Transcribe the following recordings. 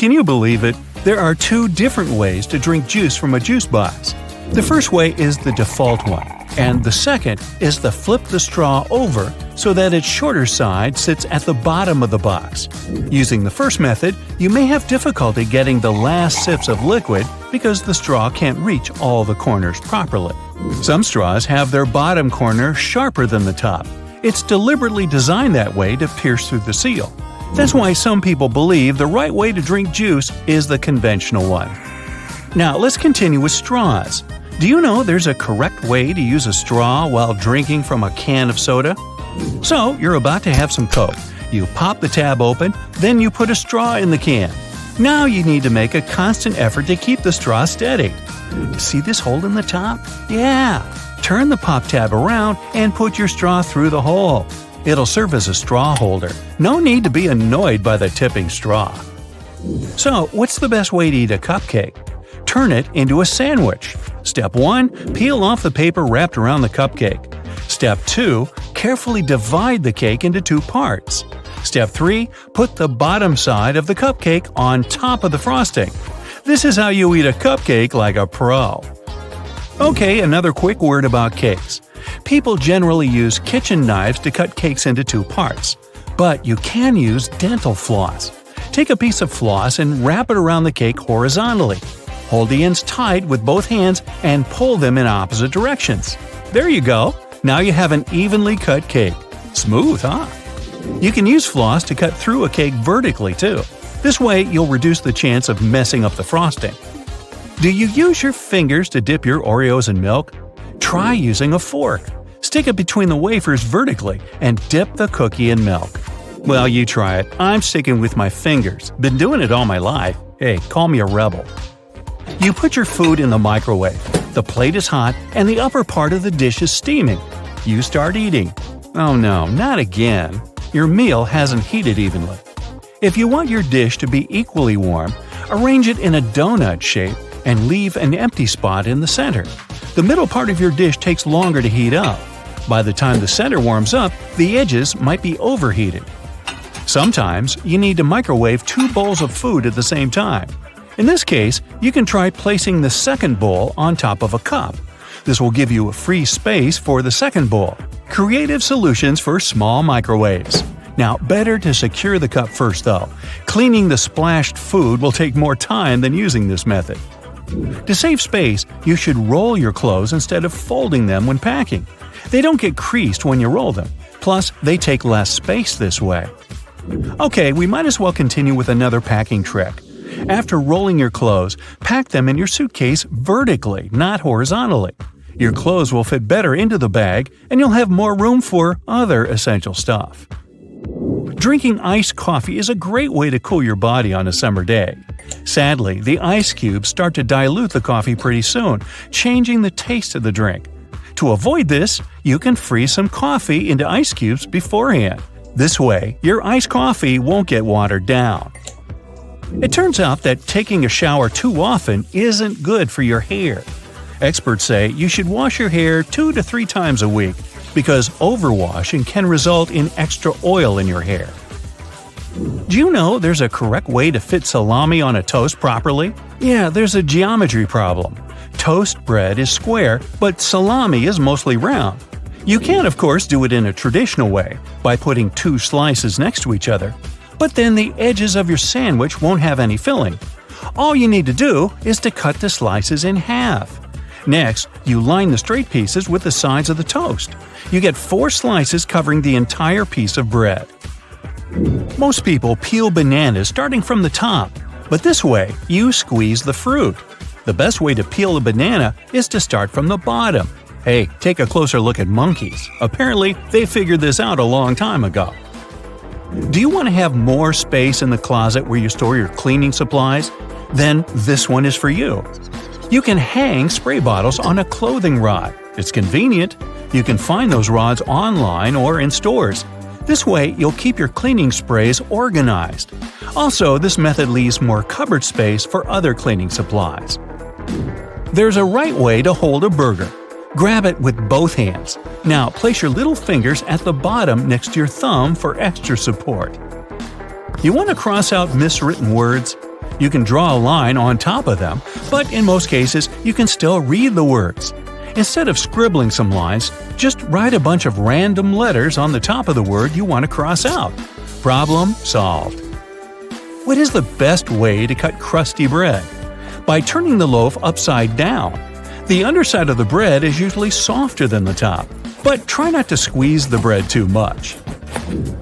Can you believe it? There are two different ways to drink juice from a juice box. The first way is the default one, and the second is to flip the straw over so that its shorter side sits at the bottom of the box. Using the first method, you may have difficulty getting the last sips of liquid because the straw can't reach all the corners properly. Some straws have their bottom corner sharper than the top. It's deliberately designed that way to pierce through the seal. That's why some people believe the right way to drink juice is the conventional one. Now let's continue with straws. Do you know there's a correct way to use a straw while drinking from a can of soda? So, you're about to have some Coke. You pop the tab open, then you put a straw in the can. Now you need to make a constant effort to keep the straw steady. See this hole in the top? Yeah! Turn the pop tab around and put your straw through the hole. It'll serve as a straw holder. No need to be annoyed by the tipping straw. So, what's the best way to eat a cupcake? Turn it into a sandwich. Step 1. Peel off the paper wrapped around the cupcake. Step 2. Carefully divide the cake into 2 parts. Step 3. Put the bottom side of the cupcake on top of the frosting. This is how you eat a cupcake like a pro. Okay, another quick word about cakes. People generally use kitchen knives to cut cakes into 2 parts. But you can use dental floss. Take a piece of floss and wrap it around the cake horizontally. Hold the ends tight with both hands and pull them in opposite directions. There you go! Now you have an evenly cut cake. Smooth, huh? You can use floss to cut through a cake vertically, too. This way, you'll reduce the chance of messing up the frosting. Do you use your fingers to dip your Oreos in milk? Try using a fork. Stick it between the wafers vertically and dip the cookie in milk. Well, you try it. I'm sticking with my fingers. Been doing it all my life. Hey, call me a rebel. You put your food in the microwave. The plate is hot and the upper part of the dish is steaming. You start eating. Oh no, not again. Your meal hasn't heated evenly. If you want your dish to be equally warm, arrange it in a donut shape and leave an empty spot in the center. The middle part of your dish takes longer to heat up. By the time the center warms up, the edges might be overheated. Sometimes you need to microwave 2 bowls of food at the same time. In this case, you can try placing the second bowl on top of a cup. This will give you a free space for the second bowl. Creative solutions for small microwaves. Now, better to secure the cup first though. Cleaning the splashed food will take more time than using this method. To save space, you should roll your clothes instead of folding them when packing. They don't get creased when you roll them. Plus, they take less space this way. Okay, we might as well continue with another packing trick. After rolling your clothes, pack them in your suitcase vertically, not horizontally. Your clothes will fit better into the bag, and you'll have more room for other essential stuff. Drinking iced coffee is a great way to cool your body on a summer day. Sadly, the ice cubes start to dilute the coffee pretty soon, changing the taste of the drink. To avoid this, you can freeze some coffee into ice cubes beforehand. This way, your iced coffee won't get watered down. It turns out that taking a shower too often isn't good for your hair. Experts say you should wash your hair 2 to 3 times a week because overwashing can result in extra oil in your hair. Do you know there's a correct way to fit salami on a toast properly? Yeah, there's a geometry problem. Toast bread is square, but salami is mostly round. You can, of course, do it in a traditional way, by putting 2 slices next to each other. But then the edges of your sandwich won't have any filling. All you need to do is to cut the slices in half. Next, you line the straight pieces with the sides of the toast. You get 4 slices covering the entire piece of bread. Most people peel bananas starting from the top, but this way you squeeze the fruit. The best way to peel a banana is to start from the bottom. Hey, take a closer look at monkeys. Apparently, they figured this out a long time ago. Do you want to have more space in the closet where you store your cleaning supplies? Then this one is for you. You can hang spray bottles on a clothing rod. It's convenient. You can find those rods online or in stores. This way, you'll keep your cleaning sprays organized. Also, this method leaves more cupboard space for other cleaning supplies. There's a right way to hold a burger. Grab it with both hands. Now, place your little fingers at the bottom next to your thumb for extra support. You want to cross out miswritten words? You can draw a line on top of them, but in most cases, you can still read the words. Instead of scribbling some lines, just write a bunch of random letters on the top of the word you want to cross out. Problem solved. What is the best way to cut crusty bread? By turning the loaf upside down. The underside of the bread is usually softer than the top, but try not to squeeze the bread too much.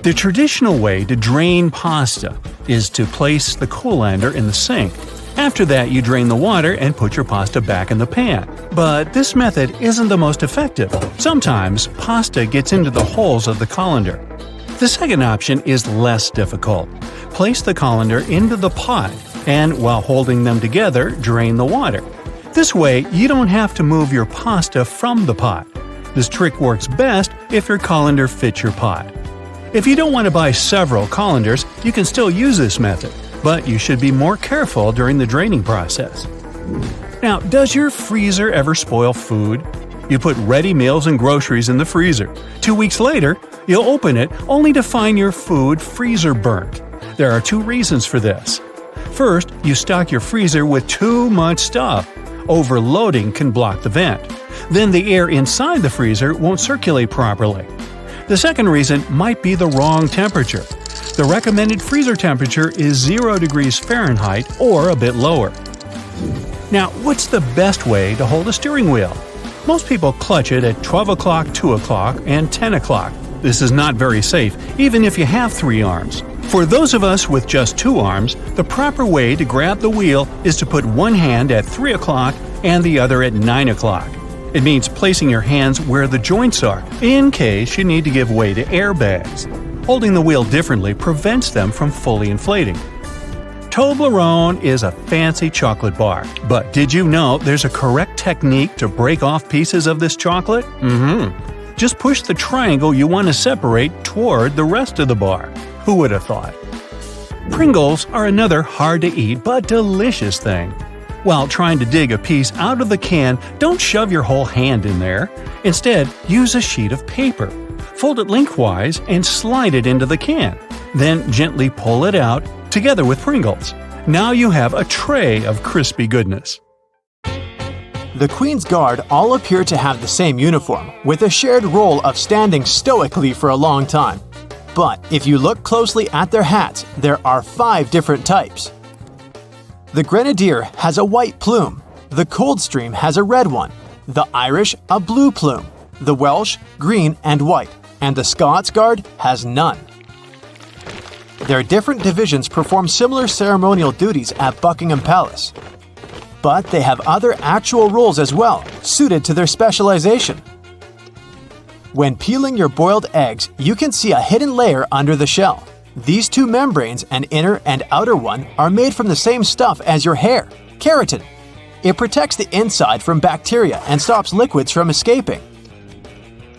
The traditional way to drain pasta is to place the colander in the sink. After that, you drain the water and put your pasta back in the pan. But this method isn't the most effective. Sometimes pasta gets into the holes of the colander. The second option is less difficult. Place the colander into the pot and, while holding them together, drain the water. This way, you don't have to move your pasta from the pot. This trick works best if your colander fits your pot. If you don't want to buy several colanders, you can still use this method, but you should be more careful during the draining process. Now, does your freezer ever spoil food? You put ready meals and groceries in the freezer. 2 weeks later, you'll open it only to find your food freezer burnt. There are 2 reasons for this. First, you stock your freezer with too much stuff. Overloading can block the vent. Then the air inside the freezer won't circulate properly. The second reason might be the wrong temperature. The recommended freezer temperature is 0 degrees Fahrenheit or a bit lower. Now, what's the best way to hold a steering wheel? Most people clutch it at 12 o'clock, 2 o'clock, and 10 o'clock. This is not very safe, even if you have 3 arms. For those of us with just 2 arms, the proper way to grab the wheel is to put one hand at 3 o'clock and the other at 9 o'clock. It means placing your hands where the joints are, in case you need to give way to airbags. Holding the wheel differently prevents them from fully inflating. Toblerone is a fancy chocolate bar, but did you know there's a correct technique to break off pieces of this chocolate? Just push the triangle you want to separate toward the rest of the bar. Who would have thought? Pringles are another hard-to-eat but delicious thing. While trying to dig a piece out of the can, don't shove your whole hand in there. Instead, use a sheet of paper. Fold it lengthwise and slide it into the can. Then gently pull it out, together with Pringles. Now you have a tray of crispy goodness. The Queen's Guard all appear to have the same uniform, with a shared role of standing stoically for a long time. But if you look closely at their hats, there are 5 different types. The Grenadier has a white plume, the Coldstream has a red one, the Irish a blue plume, the Welsh green and white, and the Scots Guard has none. Their different divisions perform similar ceremonial duties at Buckingham Palace. But they have other actual roles as well, suited to their specialization. When peeling your boiled eggs, you can see a hidden layer under the shell. These 2 membranes, an inner and outer one, are made from the same stuff as your hair, keratin. It protects the inside from bacteria and stops liquids from escaping.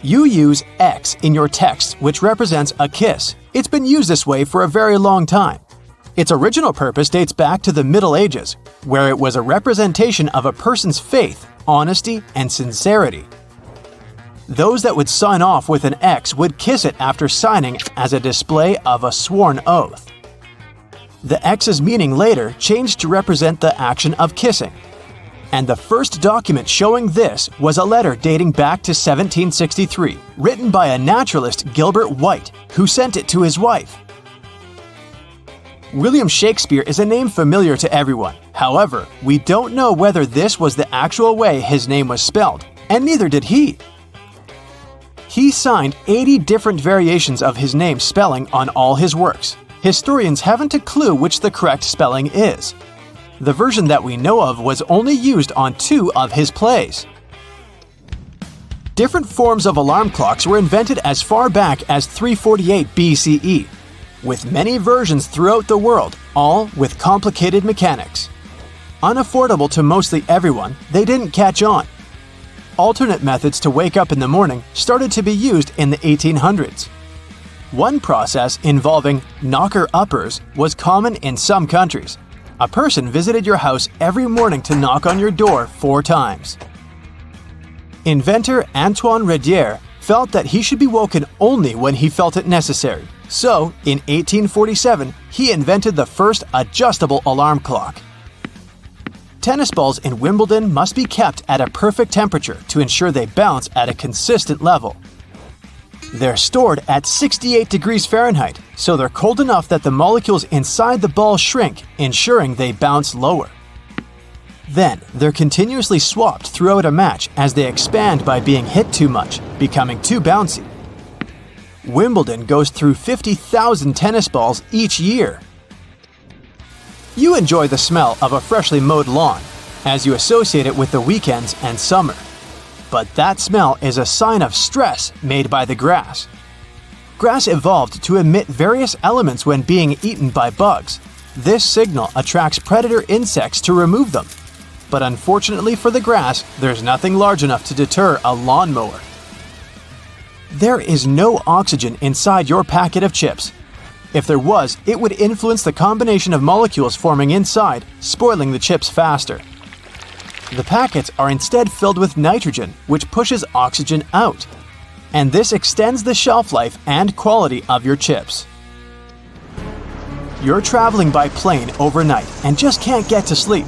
You use X in your text, which represents a kiss. It's been used this way for a very long time. Its original purpose dates back to the Middle Ages, where it was a representation of a person's faith, honesty, and sincerity. Those that would sign off with an X would kiss it after signing as a display of a sworn oath. The X's meaning later changed to represent the action of kissing. And the first document showing this was a letter dating back to 1763, written by a naturalist, Gilbert White, who sent it to his wife. William Shakespeare is a name familiar to everyone. However, we don't know whether this was the actual way his name was spelled, and neither did he. He signed 80 different variations of his name spelling on all his works. Historians haven't a clue which the correct spelling is. The version that we know of was only used on 2 of his plays. Different forms of alarm clocks were invented as far back as 348 BCE, with many versions throughout the world, all with complicated mechanics. Unaffordable to mostly everyone, they didn't catch on. Alternate methods to wake up in the morning started to be used in the 1800s. One process involving knocker-uppers was common in some countries. A person visited your house every morning to knock on your door 4 times. Inventor Antoine Redier felt that he should be woken only when he felt it necessary. So, in 1847, he invented the first adjustable alarm clock. Tennis balls in Wimbledon must be kept at a perfect temperature to ensure they bounce at a consistent level. They're stored at 68 degrees Fahrenheit, so they're cold enough that the molecules inside the ball shrink, ensuring they bounce lower. Then, they're continuously swapped throughout a match as they expand by being hit too much, becoming too bouncy. Wimbledon goes through 50,000 tennis balls each year. You enjoy the smell of a freshly mowed lawn, as you associate it with the weekends and summer. But that smell is a sign of stress made by the grass. Grass evolved to emit various elements when being eaten by bugs. This signal attracts predator insects to remove them. But unfortunately for the grass, there's nothing large enough to deter a lawnmower. There is no oxygen inside your packet of chips. If there was, it would influence the combination of molecules forming inside, spoiling the chips faster. The packets are instead filled with nitrogen, which pushes oxygen out. And this extends the shelf life and quality of your chips. You're traveling by plane overnight and just can't get to sleep.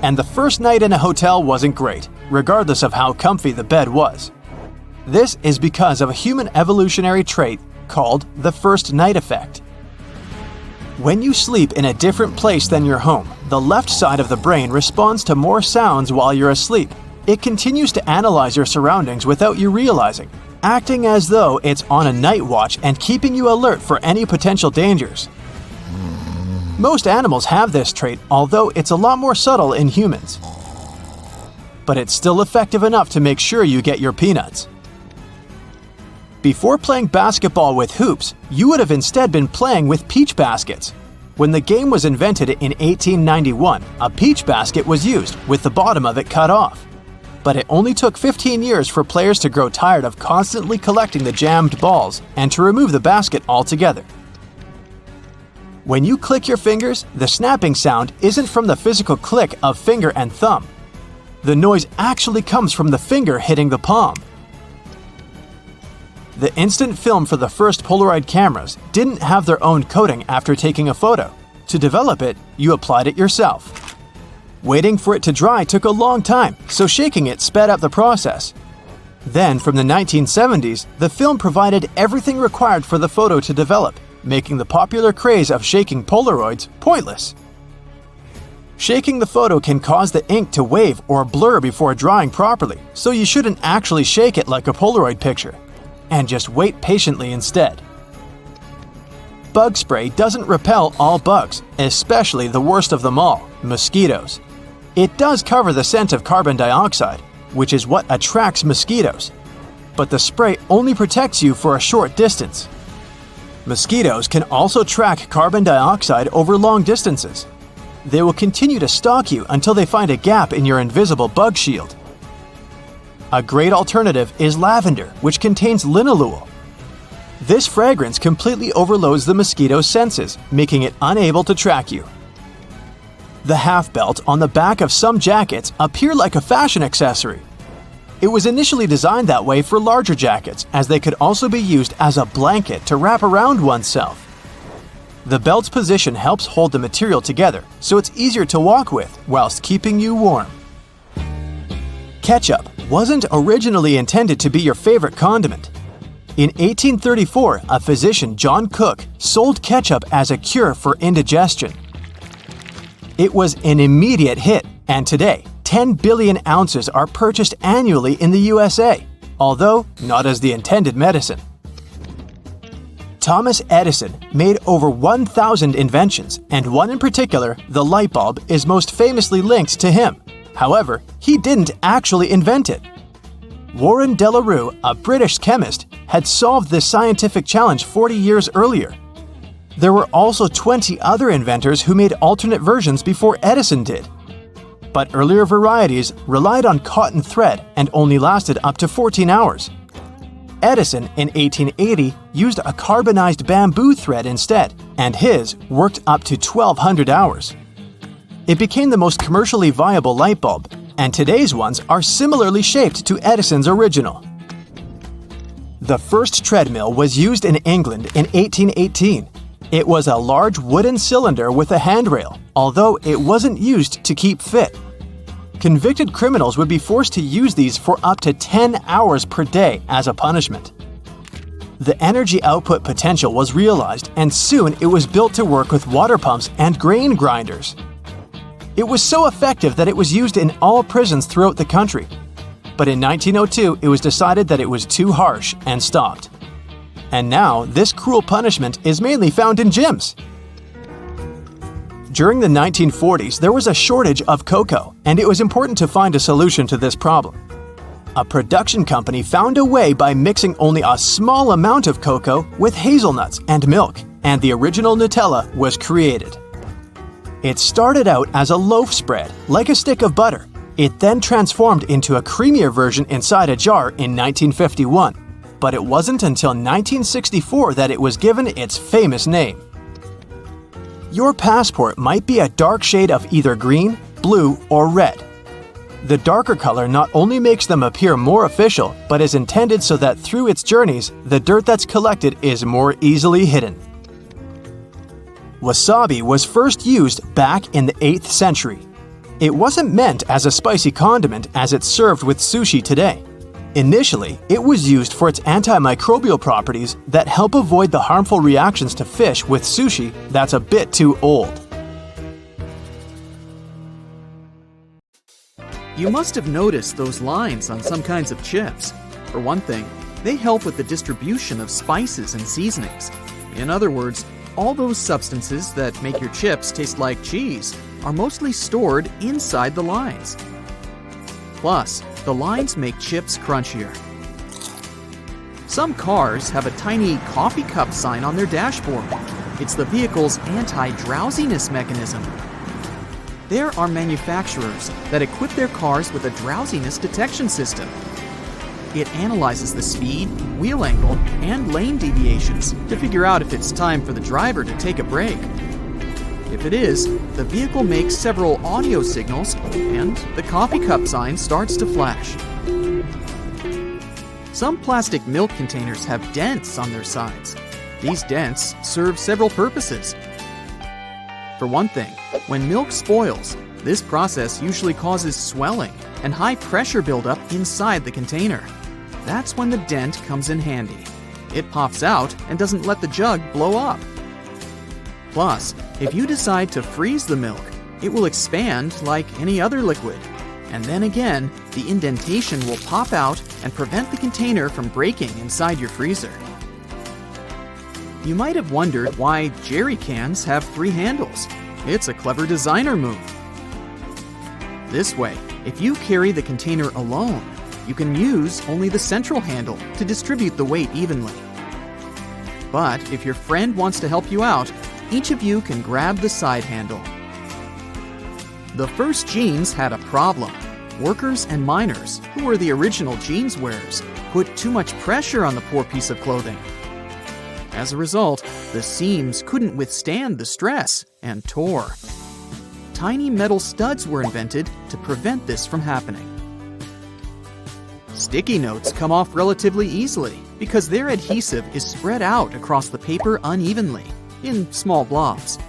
And the first night in a hotel wasn't great, regardless of how comfy the bed was. This is because of a human evolutionary trait called the first night effect. When you sleep in a different place than your home, the left side of the brain responds to more sounds while you're asleep. It continues to analyze your surroundings without you realizing, acting as though it's on a night watch and keeping you alert for any potential dangers. Most animals have this trait, although it's a lot more subtle in humans. But it's still effective enough to make sure you get your peanuts. Before playing basketball with hoops, you would have instead been playing with peach baskets. When the game was invented in 1891, a peach basket was used, with the bottom of it cut off. But it only took 15 years for players to grow tired of constantly collecting the jammed balls and to remove the basket altogether. When you click your fingers, the snapping sound isn't from the physical click of finger and thumb. The noise actually comes from the finger hitting the palm. The instant film for the first Polaroid cameras didn't have their own coating after taking a photo. To develop it, you applied it yourself. Waiting for it to dry took a long time, so shaking it sped up the process. Then, from the 1970s, the film provided everything required for the photo to develop, making the popular craze of shaking Polaroids pointless. Shaking the photo can cause the ink to wave or blur before drying properly, so you shouldn't actually shake it like a Polaroid picture, and just wait patiently instead. Bug spray doesn't repel all bugs, especially the worst of them all, mosquitoes. It does cover the scent of carbon dioxide, which is what attracts mosquitoes, but the spray only protects you for a short distance. Mosquitoes can also track carbon dioxide over long distances. They will continue to stalk you until they find a gap in your invisible bug shield. A great alternative is lavender, which contains linalool. This fragrance completely overloads the mosquito's senses, making it unable to track you. The half belt on the back of some jackets appear like a fashion accessory. It was initially designed that way for larger jackets, as they could also be used as a blanket to wrap around oneself. The belt's position helps hold the material together, so it's easier to walk with whilst keeping you warm. Ketchup wasn't originally intended to be your favorite condiment. In 1834, a physician, John Cook, sold ketchup as a cure for indigestion. It was an immediate hit, and today, 10 billion ounces are purchased annually in the USA, although not as the intended medicine. Thomas Edison made over 1,000 inventions, and one in particular, the light bulb, is most famously linked to him. However, he didn't actually invent it. Warren de la Rue, a British chemist, had solved this scientific challenge 40 years earlier. There were also 20 other inventors who made alternate versions before Edison did. But earlier varieties relied on cotton thread and only lasted up to 14 hours. Edison, in 1880, used a carbonized bamboo thread instead, and his worked up to 1,200 hours. It became the most commercially viable light bulb, and today's ones are similarly shaped to Edison's original. The first treadmill was used in England in 1818. It was a large wooden cylinder with a handrail, although it wasn't used to keep fit. Convicted criminals would be forced to use these for up to 10 hours per day as a punishment. The energy output potential was realized, and soon it was built to work with water pumps and grain grinders. It was so effective that it was used in all prisons throughout the country. But in 1902, it was decided that it was too harsh and stopped. And now, this cruel punishment is mainly found in gyms. During the 1940s, there was a shortage of cocoa, and it was important to find a solution to this problem. A production company found a way by mixing only a small amount of cocoa with hazelnuts and milk, and the original Nutella was created. It started out as a loaf spread, like a stick of butter. It then transformed into a creamier version inside a jar in 1951, but it wasn't until 1964 that it was given its famous name. Your passport might be a dark shade of either green, blue, or red. The darker color not only makes them appear more official, but is intended so that through its journeys, the dirt that's collected is more easily hidden. Wasabi was first used back in the 8th century. It wasn't meant as a spicy condiment as it's served with sushi today. Initially, it was used for its antimicrobial properties that help avoid the harmful reactions to fish with sushi that's a bit too old. You must have noticed those lines on some kinds of chips. For one thing, they help with the distribution of spices and seasonings. In other words, all those substances that make your chips taste like cheese are mostly stored inside the lines. Plus, the lines make chips crunchier. Some cars have a tiny coffee cup sign on their dashboard. It's the vehicle's anti-drowsiness mechanism. There are manufacturers that equip their cars with a drowsiness detection system. It analyzes the speed, wheel angle, and lane deviations to figure out if it's time for the driver to take a break. If it is, the vehicle makes several audio signals and the coffee cup sign starts to flash. Some plastic milk containers have dents on their sides. These dents serve several purposes. For one thing, when milk spoils, this process usually causes swelling and high pressure buildup inside the container. That's when the dent comes in handy. It pops out and doesn't let the jug blow up. Plus, if you decide to freeze the milk, it will expand like any other liquid. And then again, the indentation will pop out and prevent the container from breaking inside your freezer. You might have wondered why jerry cans have 3 handles. It's a clever designer move. This way, if you carry the container alone, you can use only the central handle to distribute the weight evenly. But if your friend wants to help you out, each of you can grab the side handle. The first jeans had a problem. Workers and miners, who were the original jeans wearers, put too much pressure on the poor piece of clothing. As a result, the seams couldn't withstand the stress and tore. Tiny metal studs were invented to prevent this from happening. Sticky notes come off relatively easily because their adhesive is spread out across the paper unevenly, in small blobs.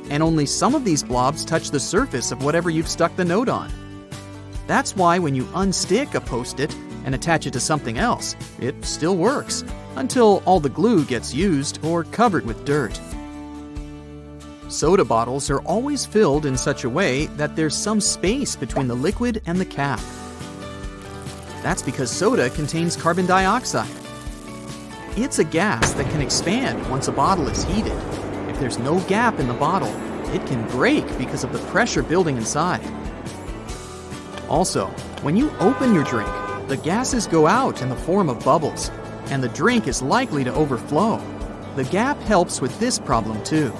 And only some of these blobs touch the surface of whatever you've stuck the note on. That's why when you unstick a Post-it and attach it to something else, it still works, until all the glue gets used or covered with dirt. Soda bottles are always filled in such a way that there's some space between the liquid and the cap. That's because soda contains carbon dioxide. It's a gas that can expand once a bottle is heated. If there's no gap in the bottle, it can break because of the pressure building inside. Also, when you open your drink, the gases go out in the form of bubbles, and the drink is likely to overflow. The gap helps with this problem too.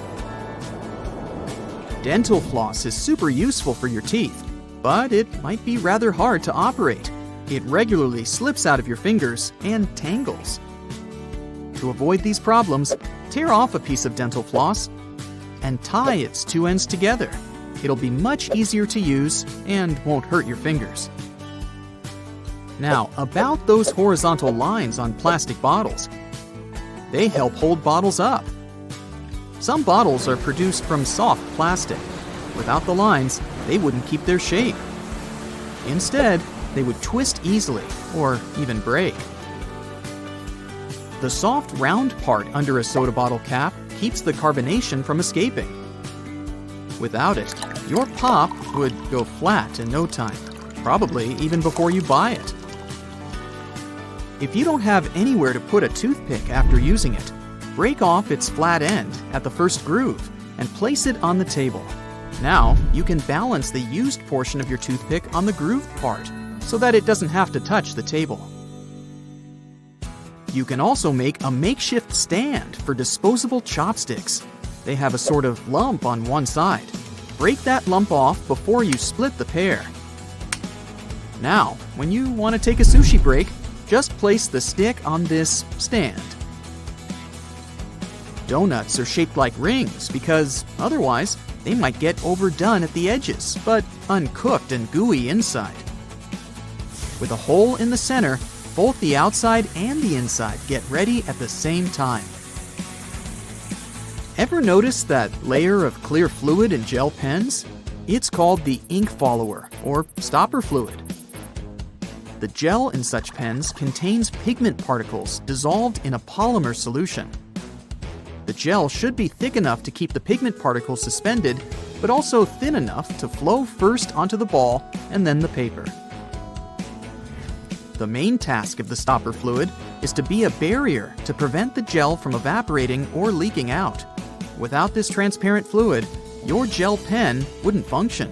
Dental floss is super useful for your teeth, but it might be rather hard to operate. It regularly slips out of your fingers and tangles. To avoid these problems, tear off a piece of dental floss and tie its 2 ends together. It'll be much easier to use and won't hurt your fingers. Now, about those horizontal lines on plastic bottles. They help hold bottles up. Some bottles are produced from soft plastic. Without the lines, they wouldn't keep their shape. Instead, they would twist easily or even break. The soft round part under a soda bottle cap keeps the carbonation from escaping. Without it, your pop would go flat in no time, probably even before you buy it. If you don't have anywhere to put a toothpick after using it, break off its flat end at the first groove and place it on the table. Now, you can balance the used portion of your toothpick on the grooved part so that it doesn't have to touch the table. You can also make a makeshift stand for disposable chopsticks. They have a sort of lump on one side. Break that lump off before you split the pair. Now, when you want to take a sushi break, just place the stick on this stand. Donuts are shaped like rings because otherwise they might get overdone at the edges, but uncooked and gooey inside. With a hole in the center, both the outside and the inside get ready at the same time. Ever notice that layer of clear fluid in gel pens? It's called the ink follower, or stopper fluid. The gel in such pens contains pigment particles dissolved in a polymer solution. The gel should be thick enough to keep the pigment particles suspended, but also thin enough to flow first onto the ball and then the paper. The main task of the stopper fluid is to be a barrier to prevent the gel from evaporating or leaking out. Without this transparent fluid, your gel pen wouldn't function.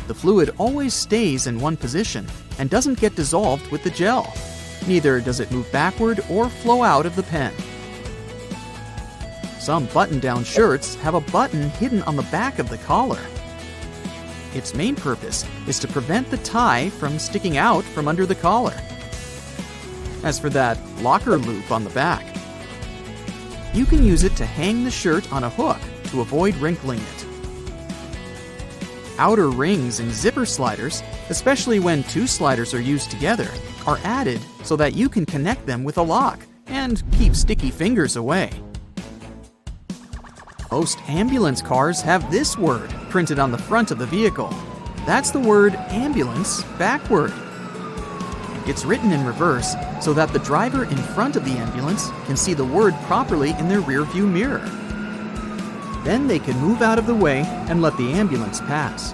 The fluid always stays in one position and doesn't get dissolved with the gel. Neither does it move backward or flow out of the pen. Some button-down shirts have a button hidden on the back of the collar. Its main purpose is to prevent the tie from sticking out from under the collar. As for that locker loop on the back, you can use it to hang the shirt on a hook to avoid wrinkling it. Outer rings and zipper sliders, especially when two sliders are used together, are added so that you can connect them with a lock and keep sticky fingers away. Most ambulance cars have this word printed on the front of the vehicle. That's the word ambulance backward. It's written in reverse so that the driver in front of the ambulance can see the word properly in their rearview mirror. Then they can move out of the way and let the ambulance pass.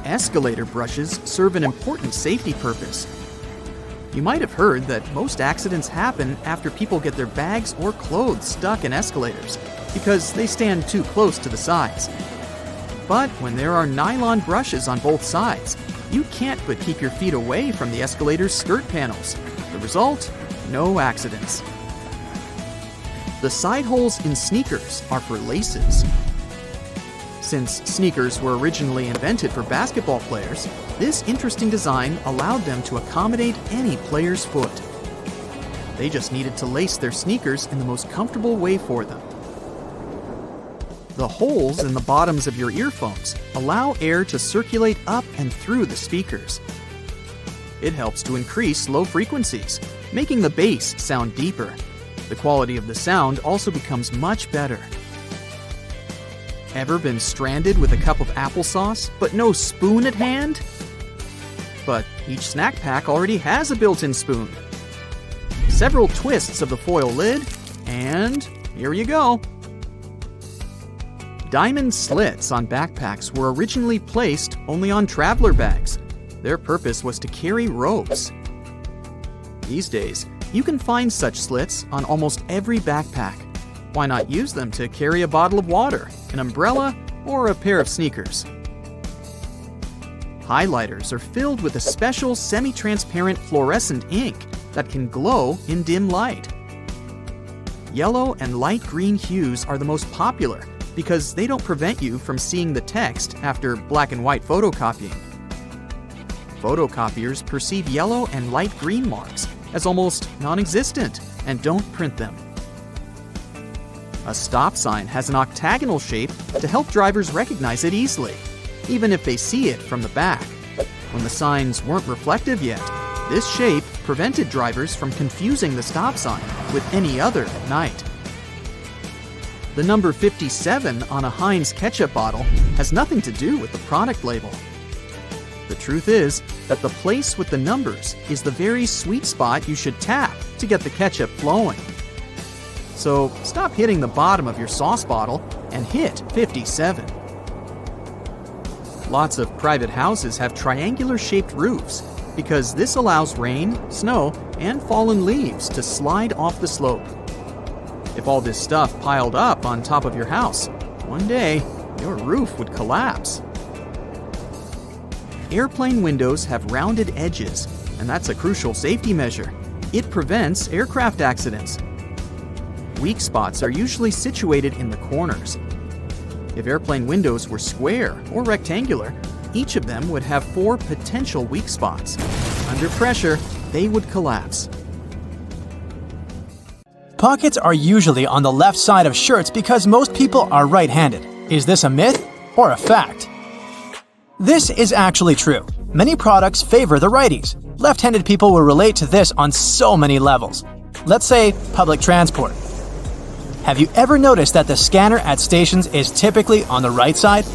Escalator brushes serve an important safety purpose. You might have heard that most accidents happen after people get their bags or clothes stuck in escalators because they stand too close to the sides. But when there are nylon brushes on both sides, you can't but keep your feet away from the escalator's skirt panels. The result? No accidents. The side holes in sneakers are for laces. Since sneakers were originally invented for basketball players, this interesting design allowed them to accommodate any player's foot. They just needed to lace their sneakers in the most comfortable way for them. The holes in the bottoms of your earphones allow air to circulate up and through the speakers. It helps to increase low frequencies, making the bass sound deeper. The quality of the sound also becomes much better. Ever been stranded with a cup of applesauce, but no spoon at hand? But each snack pack already has a built-in spoon. Several twists of the foil lid, and here you go. Diamond slits on backpacks were originally placed only on traveler bags. Their purpose was to carry ropes. These days, you can find such slits on almost every backpack. Why not use them to carry a bottle of water, an umbrella, or a pair of sneakers? Highlighters are filled with a special semi-transparent fluorescent ink that can glow in dim light. Yellow and light green hues are the most popular because they don't prevent you from seeing the text after black and white photocopying. Photocopiers perceive yellow and light green marks as almost non-existent and don't print them. A stop sign has an octagonal shape to help drivers recognize it easily, even if they see it from the back. When the signs weren't reflective yet, this shape prevented drivers from confusing the stop sign with any other at night. The number 57 on a Heinz ketchup bottle has nothing to do with the product label. The truth is that the place with the numbers is the very sweet spot you should tap to get the ketchup flowing. So stop hitting the bottom of your sauce bottle and hit 57. Lots of private houses have triangular-shaped roofs because this allows rain, snow, and fallen leaves to slide off the slope. If all this stuff piled up on top of your house, one day your roof would collapse. Airplane windows have rounded edges, and that's a crucial safety measure. It prevents aircraft accidents. Weak spots are usually situated in the corners. If airplane windows were square or rectangular, each of them would have 4 potential weak spots. Under pressure, they would collapse. Pockets are usually on the left side of shirts because most people are right-handed. Is this a myth or a fact? This is actually true. Many products favor the righties. Left-handed people will relate to this on so many levels. Let's say public transport. Have you ever noticed that the scanner at stations is typically on the right side?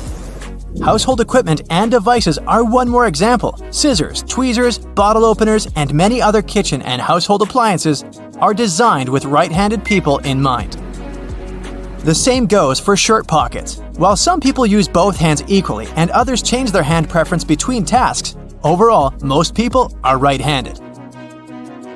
Household equipment and devices are one more example. Scissors, tweezers, bottle openers, and many other kitchen and household appliances are designed with right-handed people in mind. The same goes for shirt pockets. While some people use both hands equally and others change their hand preference between tasks, overall, most people are right-handed.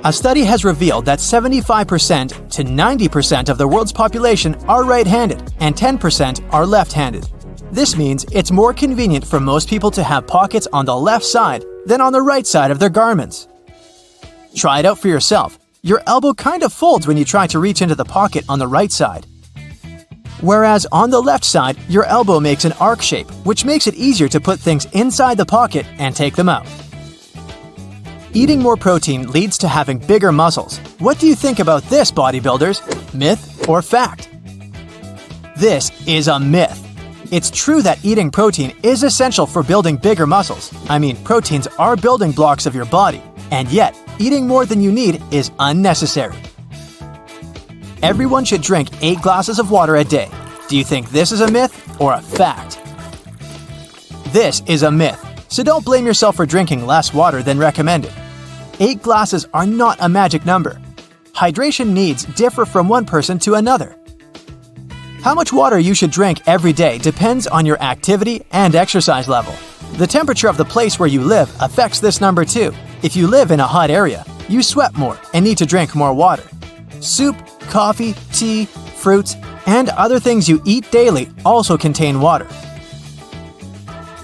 A study has revealed that 75% to 90% of the world's population are right-handed and 10% are left-handed. This means it's more convenient for most people to have pockets on the left side than on the right side of their garments. Try it out for yourself. Your elbow kind of folds when you try to reach into the pocket on the right side. Whereas on the left side, your elbow makes an arc shape, which makes it easier to put things inside the pocket and take them out. Eating more protein leads to having bigger muscles. What do you think about this, bodybuilders? Myth or fact? This is a myth. It's true that eating protein is essential for building bigger muscles. I mean, proteins are building blocks of your body, and yet, eating more than you need is unnecessary. Everyone should drink 8 glasses of water a day. Do you think this is a myth or a fact? This is a myth, so don't blame yourself for drinking less water than recommended. 8 glasses are not a magic number. Hydration needs differ from one person to another. How much water you should drink every day depends on your activity and exercise level. The temperature of the place where you live affects this number too. If you live in a hot area, you sweat more and need to drink more water. Soup, coffee, tea, fruits, and other things you eat daily also contain water.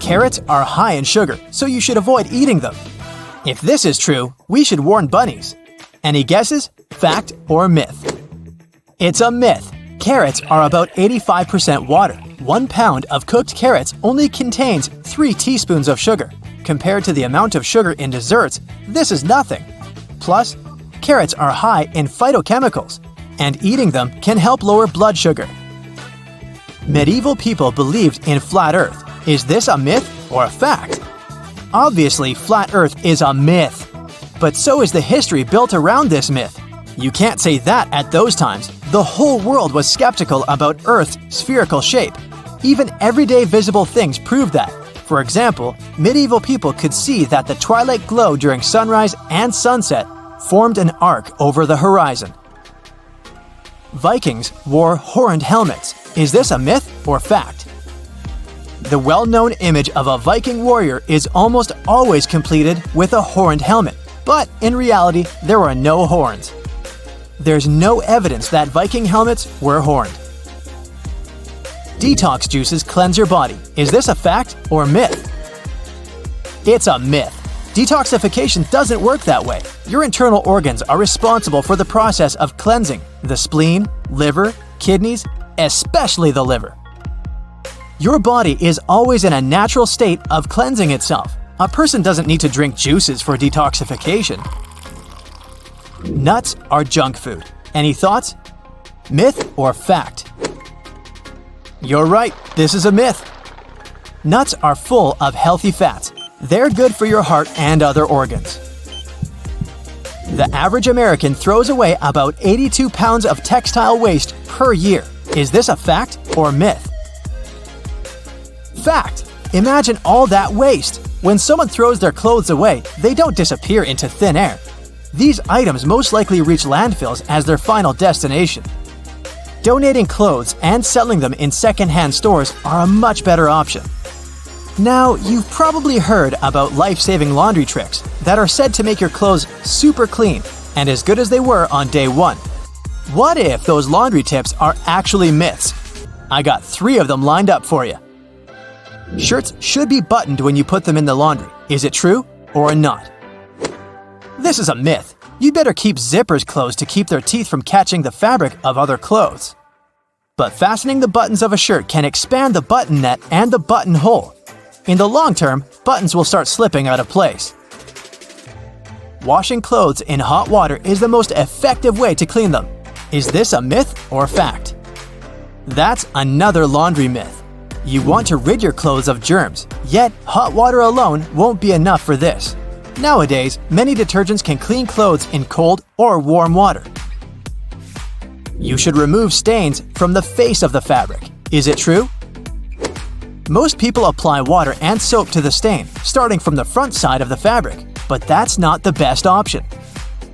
Carrots are high in sugar, so you should avoid eating them. If this is true, we should warn bunnies. Any guesses? Fact or myth? It's a myth. Carrots are about 85% water. 1 pound of cooked carrots only contains 3 teaspoons of sugar. Compared to the amount of sugar in desserts, this is nothing. Plus, carrots are high in phytochemicals, and eating them can help lower blood sugar. Medieval people believed in flat Earth. Is this a myth or a fact? Obviously, flat Earth is a myth. But so is the history built around this myth. You can't say that at those times. The whole world was skeptical about Earth's spherical shape. Even everyday visible things proved that. For example, medieval people could see that the twilight glow during sunrise and sunset formed an arc over the horizon. Vikings wore horned helmets. Is this a myth or fact? The well-known image of a Viking warrior is almost always completed with a horned helmet, but in reality, there were no horns. There's no evidence that Viking helmets were horned. Detox juices cleanse your body. Is this a fact or myth? It's a myth. Detoxification doesn't work that way. Your internal organs are responsible for the process of cleansing: the spleen, liver, kidneys, especially the liver. Your body is always in a natural state of cleansing itself. A person doesn't need to drink juices for detoxification. Nuts are junk food. Any thoughts? Myth or fact? You're right, this is a myth. Nuts are full of healthy fats. They're good for your heart and other organs. The average American throws away about 82 pounds of textile waste per year. Is this a fact or myth? Fact! Imagine all that waste. When someone throws their clothes away, they don't disappear into thin air. These items most likely reach landfills as their final destination. Donating clothes and selling them in second-hand stores are a much better option. Now, you've probably heard about life-saving laundry tricks that are said to make your clothes super clean and as good as they were on day one. What if those laundry tips are actually myths? I got 3 of them lined up for you. Shirts should be buttoned when you put them in the laundry. Is it true or not? This is a myth. You'd better keep zippers closed to keep their teeth from catching the fabric of other clothes. But fastening the buttons of a shirt can expand the button net and the buttonhole. In the long term, buttons will start slipping out of place. Washing clothes in hot water is the most effective way to clean them. Is this a myth or fact? That's another laundry myth. You want to rid your clothes of germs, yet hot water alone won't be enough for this. Nowadays, many detergents can clean clothes in cold or warm water. You should remove stains from the face of the fabric. Is it true? Most people apply water and soap to the stain, starting from the front side of the fabric, but that's not the best option.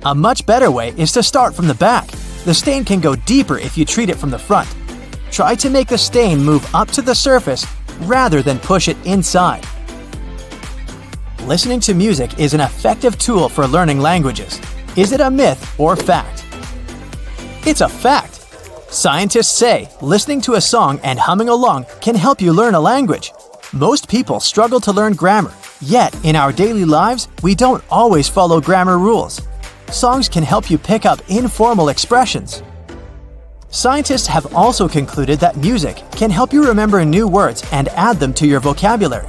A much better way is to start from the back. The stain can go deeper if you treat it from the front. Try to make the stain move up to the surface rather than push it inside. Listening to music is an effective tool for learning languages. Is it a myth or fact? It's a fact. Scientists say listening to a song and humming along can help you learn a language. Most people struggle to learn grammar, yet in our daily lives, we don't always follow grammar rules. Songs can help you pick up informal expressions. Scientists have also concluded that music can help you remember new words and add them to your vocabulary.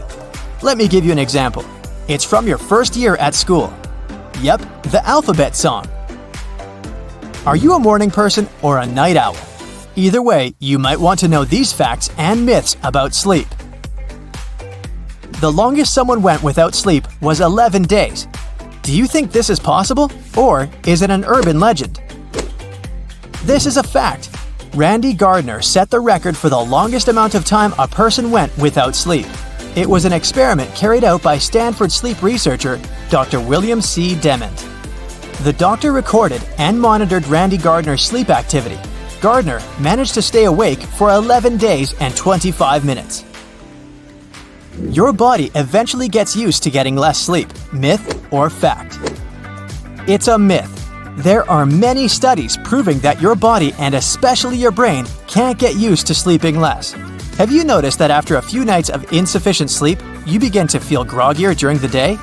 Let me give you an example. It's from your first year at school. Yep, the alphabet song. Are you a morning person or a night owl? Either way, you might want to know these facts and myths about sleep. The longest someone went without sleep was 11 days. Do you think this is possible, or is it an urban legend? This is a fact. Randy Gardner set the record for the longest amount of time a person went without sleep. It was an experiment carried out by Stanford sleep researcher Dr. William C. Dement. The doctor recorded and monitored Randy Gardner's sleep activity. Gardner managed to stay awake for 11 days and 25 minutes. Your body eventually gets used to getting less sleep. Myth or fact? It's a myth. There are many studies proving that your body and especially your brain can't get used to sleeping less. Have you noticed that after a few nights of insufficient sleep, you begin to feel groggier during the day?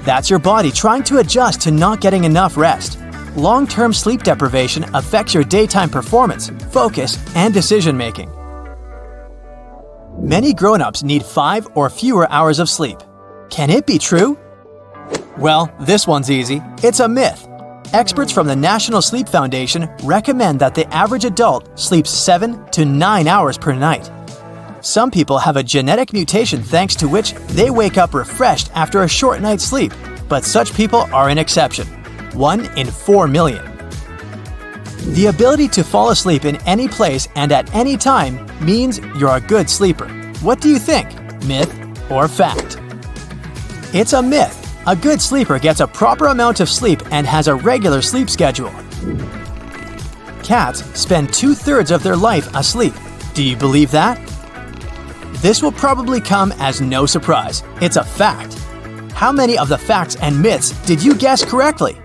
That's your body trying to adjust to not getting enough rest. Long-term sleep deprivation affects your daytime performance, focus, and decision-making. Many grown-ups need 5 or fewer hours of sleep. Can it be true? Well, this one's easy. It's a myth. Experts from the National Sleep Foundation recommend that the average adult sleeps 7 to 9 hours per night. Some people have a genetic mutation thanks to which they wake up refreshed after a short night's sleep, but such people are an exception. 1 in 4 million. The ability to fall asleep in any place and at any time means you're a good sleeper. What do you think? Myth or fact? It's a myth. A good sleeper gets a proper amount of sleep and has a regular sleep schedule. Cats spend 2/3 of their life asleep. Do you believe that? This will probably come as no surprise. It's a fact. How many of the facts and myths did you guess correctly?